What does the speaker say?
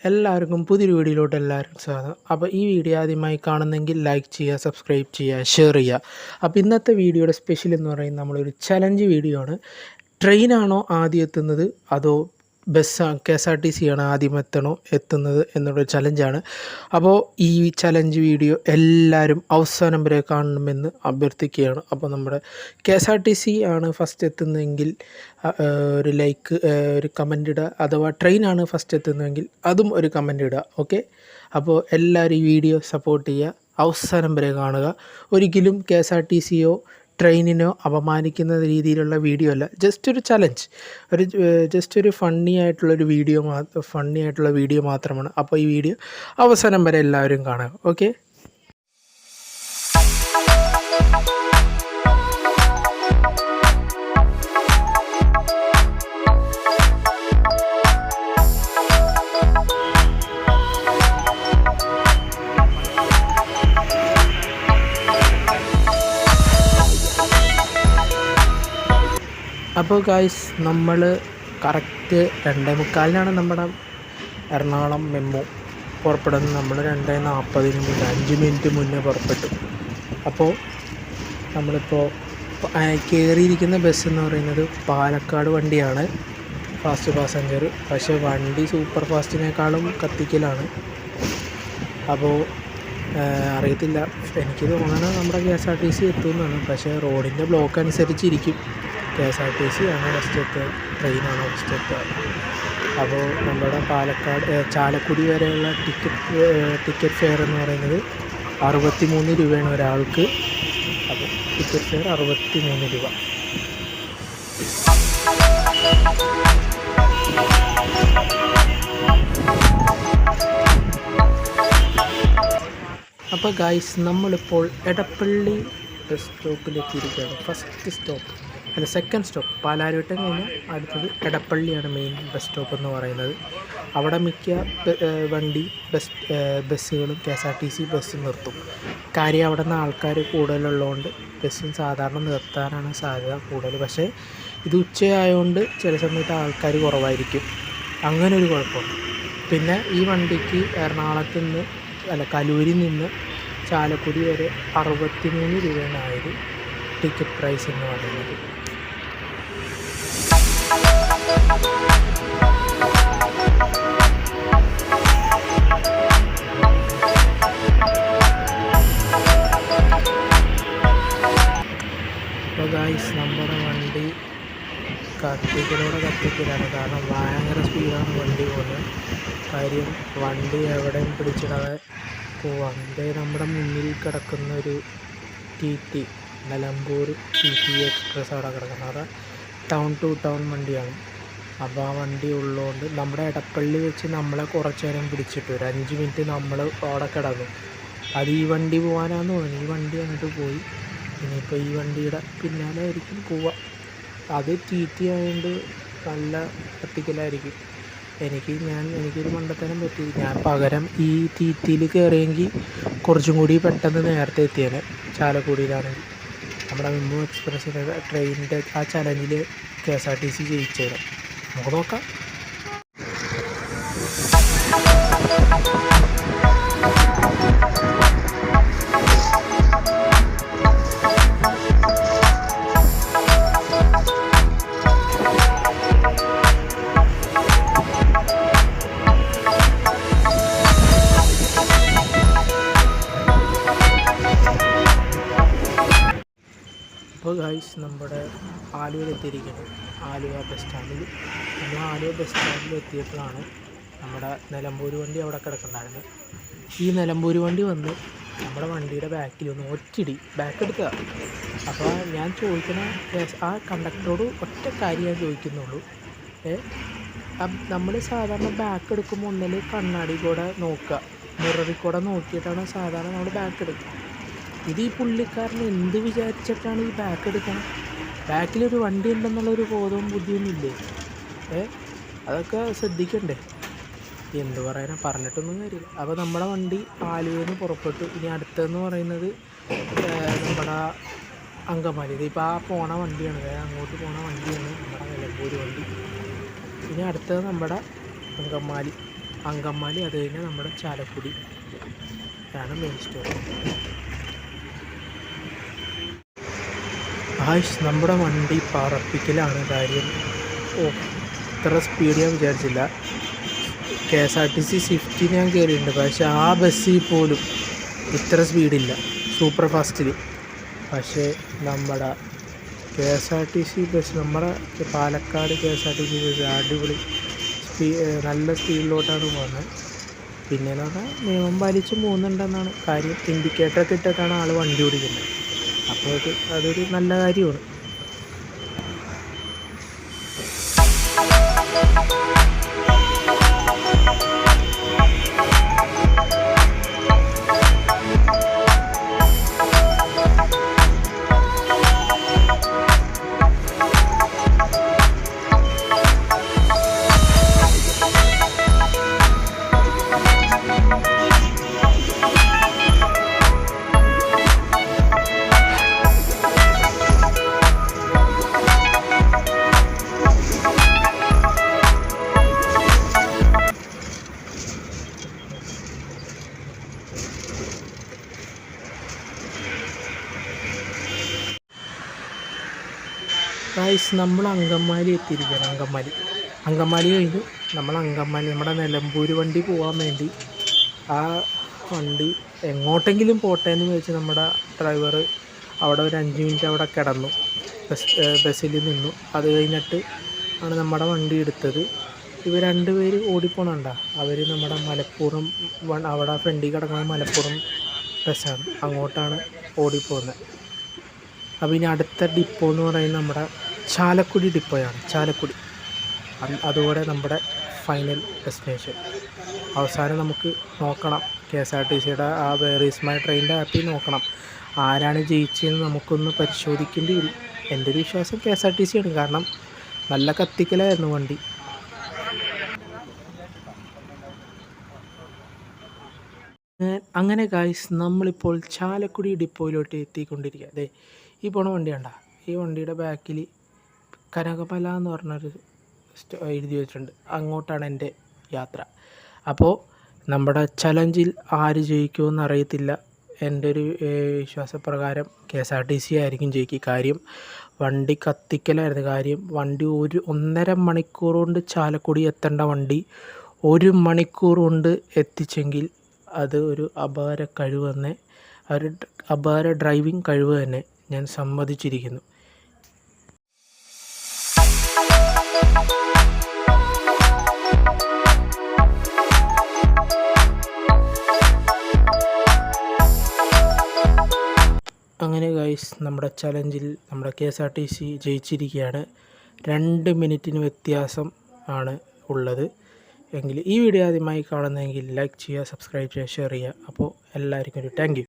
എല്ലാവർക്കും പുതിയൊരു വീഡിയോയിലോട്ട് എല്ലാവർക്കും സ്വാഗതം. അപ്പോൾ ഈ വീഡിയോ ആദ്യമായി കാണുന്നെങ്കിൽ ലൈക്ക് ചെയ്യുക, സബ്സ്ക്രൈബ് ചെയ്യുക, ഷെയർ ചെയ്യുക. അപ്പോൾ ഇന്നത്തെ വീഡിയോയുടെ സ്പെഷ്യൽ എന്ന് പറയുന്നത് നമ്മളൊരു ചലഞ്ച് വീഡിയോ ആണ്. ട്രെയിനാണോ ആദ്യം എത്തുന്നത് അതോ KSRTC ആണ് ആദ്യം എത്തുന്നത് എന്നുള്ളൊരു ചലഞ്ചാണ്. അപ്പോൾ ഈ ചലഞ്ച് വീഡിയോ എല്ലാവരും അവസാനം വരെ കാണണമെന്ന് അഭ്യർത്ഥിക്കുകയാണ്. അപ്പോൾ നമ്മുടെ KSRTC ആണ് ഫസ്റ്റ് എത്തുന്നതെങ്കിൽ ഒരു ലൈക്ക്, ഒരു കമൻ്റ് ഇടുക. അഥവാ ട്രെയിനാണ് ഫസ്റ്റ് എത്തുന്നതെങ്കിൽ അതും ഒരു കമൻ്റ് ഇടുക. ഓക്കെ, അപ്പോൾ എല്ലാവരും ഈ വീഡിയോ സപ്പോർട്ട് ചെയ്യുക, അവസാനം വരെ കാണുക. ഒരിക്കലും KSRTCയോ ട്രെയിനിനോ അപമാനിക്കുന്ന രീതിയിലുള്ള വീഡിയോ അല്ല, ജസ്റ്റ് ഒരു ചലഞ്ച്, ജസ്റ്റ് ഒരു ഫണ്ണി ആയിട്ടുള്ള വീഡിയോ മാത്രമാണ്. അപ്പോൾ ഈ വീഡിയോ അവസാനം വരെ എല്ലാവരും കാണുക. ഓക്കെ, അപ്പോൾ ഗായ്സ്, നമ്മൾ കറക്റ്റ് 2:45 നമ്മുടെ എറണാകുളം മെമ്മു പുറപ്പെടുന്നത്. നമ്മൾ 2:40 മുന്നേ 5 മിനിറ്റ് മുന്നേ പുറപ്പെട്ടു. അപ്പോൾ നമ്മളിപ്പോൾ കയറിയിരിക്കുന്ന ബസ് എന്ന് പറയുന്നത് പാലക്കാട് വണ്ടിയാണ്, ഫാസ്റ്റ് പാസഞ്ചർ. പക്ഷേ വണ്ടി സൂപ്പർ ഫാസ്റ്റിനേക്കാളും കത്തിക്കലാണ്. അപ്പോൾ അറിയത്തില്ല, എനിക്ക് തോന്നുന്നത് നമ്മുടെ KSRTC എത്തുമെന്നാണ്. പക്ഷേ റോഡിൻ്റെ ബ്ലോക്ക് അനുസരിച്ചിരിക്കും KSRTC ആണോ ഫസ്റ്റ് എത്തുക, ട്രെയിനാണോ ഫസ്റ്റ് എത്തുക. അപ്പോൾ നമ്മുടെ പാലക്കാട് ചാലക്കുടി വരെയുള്ള ടിക്കറ്റ് ഫെയർ എന്ന് പറയുന്നത് 63 രൂപയാണ് ഒരാൾക്ക്. അപ്പോൾ ടിക്കറ്റ് ഫെയർ 63 രൂപ. അപ്പോൾ ഗായ്സ്, നമ്മളിപ്പോൾ എടപ്പള്ളി ബസ് സ്റ്റോപ്പിലെത്തിയിരിക്കുകയാണ്. ഫസ്റ്റ് സ്റ്റോപ്പ് അല്ല, സെക്കൻഡ് സ്റ്റോപ്പ് പാലാരിവട്ടം കഴിഞ്ഞാൽ അടുത്തത് എടപ്പള്ളിയാണ് മെയിൻ ബസ് സ്റ്റോപ്പ് എന്ന് പറയുന്നത്. അവിടെ മിക്ക ബസ്സുകളും KSRTC ബസ് നിർത്തും. കാര്യം അവിടെ നിന്ന് ആൾക്കാർ കൂടുതലുള്ളതുകൊണ്ട് ബസ്സും സാധാരണ നിർത്താനാണ് സാധ്യത കൂടുതൽ. പക്ഷേ ഇത് ഉച്ചയായതുകൊണ്ട് ചില സമയത്ത് ആൾക്കാർ കുറവായിരിക്കും, അങ്ങനെ ഒരു കുഴപ്പമുണ്ട്. പിന്നെ ഈ വണ്ടിക്ക് കലൂരിൽ നിന്ന് ചാലക്കുടി വരെ 63 രൂപയാണ് ആയത് ടിക്കറ്റ് പ്രൈസ് എന്ന് പറയുന്നത്. അപ്പോൾ ഗായ്സ്, നമ്മുടെ വണ്ടി കത്തിക്കലാണ്. കാരണം ഭയങ്കര സ്പീഡാണ് വണ്ടി പോകുന്നത്. കാര്യം വണ്ടി എവിടെയും പിടിച്ചിടാതെ പോവാണ്. നമ്മുടെ മുന്നിൽ കിടക്കുന്ന ഒരു TT നിലമ്പൂർ TT എക്സ്പ്രസ് അവിടെ കിടക്കുന്നത്. അത് ടൗൺ ടു ടൗൺ വണ്ടിയാണ്. അപ്പോൾ ആ വണ്ടി ഉള്ളതുകൊണ്ട് നമ്മുടെ എടപ്പള്ളി വെച്ച് നമ്മളെ കുറച്ച് നേരം പിടിച്ചിട്ട് ഒരു 5 മിനിറ്റ് നമ്മൾ അവിടെ കിടന്നു. അത് ഈ വണ്ടി പോകാനാന്ന് തോന്നുന്നു. ഈ വണ്ടി അങ്ങോട്ട് പോയി, ഇനിയിപ്പോൾ ഈ വണ്ടിയുടെ പിന്നാലെ ആയിരിക്കും പോവുക. അത് TT ആയതുകൊണ്ട് നല്ല കത്തിക്കലായിരിക്കും. എനിക്കൊരു മണ്ടത്തരം പറ്റി. ഞാൻ പകരം ഈ TTയിൽ കയറിയെങ്കിൽ കുറച്ചും കൂടി പെട്ടെന്ന് നേരത്തെ എത്തിയേനെ. ചാലക്കുടിയിലാണെങ്കിൽ നമ്മുടെ മെമു എക്സ്പ്രസ്സിൻ്റെ ട്രെയിനിൻ്റെ ആ ചലഞ്ചിൽ KSRTC ജയിച്ചേരാം. നമുക്ക് നോക്കാം. അപ്പോൾ ഗായ്സ്, നമ്മുടെ ആലുവയിലെത്തിയിരിക്കുന്നത് ആലുവ ബസ് സ്റ്റാൻഡിൽ. നമ്മൾ ആലുവ ബസ് സ്റ്റാൻഡിൽ എത്തിയപ്പോഴാണ് നമ്മുടെ നിലമ്പൂർ വണ്ടി അവിടെ കിടക്കുന്നുണ്ടായിരുന്നു. ഈ നിലമ്പൂർ വണ്ടി വന്ന് നമ്മുടെ വണ്ടിയുടെ ബാക്കിൽ ഒന്ന് ഒറ്റയിടി ബാക്ക് എടുക്കുക. അപ്പോൾ ഞാൻ ചോദിക്കണ ആ കണ്ടക്ടറോട് ഒറ്റ കാര്യം ഞാൻ ചോദിക്കുന്നുള്ളൂ. നമ്മൾ സാധാരണ ബാക്ക് എടുക്കുമ്പോൾ ഒന്നിൽ കണ്ണാടി കൂടെ നോക്കുക, മിററിൽ കൂടെ നോക്കിയിട്ടാണ് സാധാരണ നമ്മൾ ബാക്ക് എടുക്കുക. ഇത് ഈ പുള്ളിക്കാരൻ എന്ത് വിചാരിച്ചിട്ടാണ് ഈ ബാക്ക് എടുക്കണം? ബാക്കിലൊരു വണ്ടി ഉണ്ടെന്നുള്ളൊരു ബോധവും ബുദ്ധിയൊന്നും ഇല്ലേ? അതൊക്കെ ശ്രദ്ധിക്കണ്ടേ? എന്ത് പറയാനാണ്, പറഞ്ഞിട്ടൊന്നും കാര്യമില്ല. അപ്പോൾ നമ്മുടെ വണ്ടി ആലുവയിൽ നിന്ന് പുറപ്പെട്ടു. ഇനി അടുത്തതെന്ന് പറയുന്നത് നമ്മുടെ അങ്കമാലി. ഇതിപ്പോൾ ആ പോണ വണ്ടിയാണ്, അങ്ങോട്ട് പോണ വണ്ടിയാണ് നമ്മുടെ നിലമ്പൂർ വണ്ടി. ഇനി അടുത്തത് നമ്മുടെ അങ്കമാലി. അങ്കമാലി, അത് കഴിഞ്ഞാൽ നമ്മുടെ ചാലക്കുടി ആണ് മെയിൻ സ്റ്റോപ്പ്. നമ്മുടെ വണ്ടി പറപ്പിക്കലാണ് കാര്യം. ഇത്ര സ്പീഡ് ഞാൻ വിചാരിച്ചില്ല. KSRTC സ്വിഫ്റ്റ് ഞാൻ കയറിയിട്ടുണ്ട്, പക്ഷേ ആ ബസ്സിൽ പോലും ഇത്ര സ്പീഡില്ല സൂപ്പർ ഫാസ്റ്റിൽ. പക്ഷേ നമ്മുടെ KSRTC ബസ്, നമ്മുടെ പാലക്കാട് KSRTC ബസ് അടിപൊളി നല്ല സ്പീഡിലോട്ടാണ് പോകുന്നത്. പിന്നെയെന്ന് പറഞ്ഞാൽ നിയമം പാലിച്ച് പോകുന്നുണ്ടെന്നാണ് കാര്യം. ഇൻഡിക്കേറ്ററൊക്കെ ഇട്ടിട്ടാണ് ആൾ വണ്ടി ഓടിക്കുന്നത്. അപ്പോൾ അതൊരു നല്ല കാര്യമാണ്. നമ്മൾ അങ്കമാലി എത്തിയിരിക്കുകയാണ്. അങ്കമാലി കഴിഞ്ഞ് നമ്മൾ നമ്മുടെ നിലമ്പൂർ വണ്ടി പോകാൻ വേണ്ടി ആ വണ്ടി എങ്ങോട്ടെങ്കിലും പോട്ടെ എന്ന് വെച്ച് നമ്മുടെ ഡ്രൈവർ അവിടെ ഒരു 5 മിനിറ്റ് അവിടെ കിടന്നു, ബസ്സിൽ നിന്നു. അത് കഴിഞ്ഞിട്ട് ആണ് നമ്മുടെ വണ്ടി എടുത്തത്. ഇവർ 2 പേര് ഓടിപ്പോണണ്ട. അവർ നമ്മുടെ മലപ്പുറം, അവിടെ ഫ്രണ്ടിൽ കിടക്കുന്നത് മലപ്പുറം ബസ്സാണ്, അങ്ങോട്ടാണ് ഓടിപ്പോകുന്നത്. അപ്പോൾ ഇനി അടുത്ത ഡിപ്പോ എന്ന് പറയുന്നത് നമ്മുടെ ചാലക്കുടി ഡിപ്പോയാണ്. ചാലക്കുടി അതോടെ നമ്മുടെ ഫൈനൽ ഡെസ്റ്റിനേഷൻ. അവസാനം നമുക്ക് നോക്കണം, KSRTCയുടെ ആ വേർ ഈസ് മൈ ട്രെയിനിൻ്റെ ആപ്പിൽ നോക്കണം ആരാണ് ജയിച്ചതെന്ന് നമുക്കൊന്ന് പരിശോധിക്കേണ്ടി വരും. എൻ്റെ ഒരു വിശ്വാസം KSRTC ആണ്, കാരണം നല്ല കത്തിക്കലായിരുന്നു വണ്ടി. അങ്ങനെ ഗായ്സ്, നമ്മളിപ്പോൾ ചാലക്കുടി ഡിപ്പോയിലോട്ട് എത്തിക്കൊണ്ടിരിക്കുക. അതെ, ഈ പോണ വണ്ടി കണ്ട, ഈ വണ്ടിയുടെ ബാക്കിൽ കനകമല എന്ന് പറഞ്ഞൊരു എഴുതി വെച്ചിട്ടുണ്ട്. അങ്ങോട്ടാണ് എൻ്റെ യാത്ര. അപ്പോൾ നമ്മുടെ ചലഞ്ചിൽ ആര് ജയിക്കുമെന്ന് അറിയത്തില്ല. എൻ്റെ ഒരു വിശ്വാസപ്രകാരം KSRTC ആയിരിക്കും ജയിക്കുക. കാര്യം വണ്ടി കത്തിക്കലായിരുന്നു. കാര്യം വണ്ടി 1.5 മണിക്കൂർ കൊണ്ട് ചാലക്കുടി എത്തേണ്ട വണ്ടി 1 മണിക്കൂർ കൊണ്ട് എത്തിച്ചെങ്കിൽ അത് ഒരു അപാര കഴിവ് തന്നെ, ഒരു അപാര ഡ്രൈവിംഗ് കഴിവ് തന്നെ ഞാൻ സമ്മതിച്ചിരിക്കുന്നു. അങ്ങനെ ഗൈസ്, നമ്മുടെ ചലഞ്ചിൽ നമ്മുടെ KSRTC ജയിച്ചിരിക്കുകയാണ്. 2 മിനിറ്റിന് വ്യത്യാസം ആണ് ഉള്ളത്. എങ്കിൽ ഈ വീഡിയോ ആദ്യമായി കാണുന്നതെങ്കിൽ ലൈക്ക് ചെയ്യുക, സബ്സ്ക്രൈബ് ചെയ്യുക, ഷെയർ ചെയ്യുക. അപ്പോൾ എല്ലാവർക്കും ഒരു താങ്ക് യു.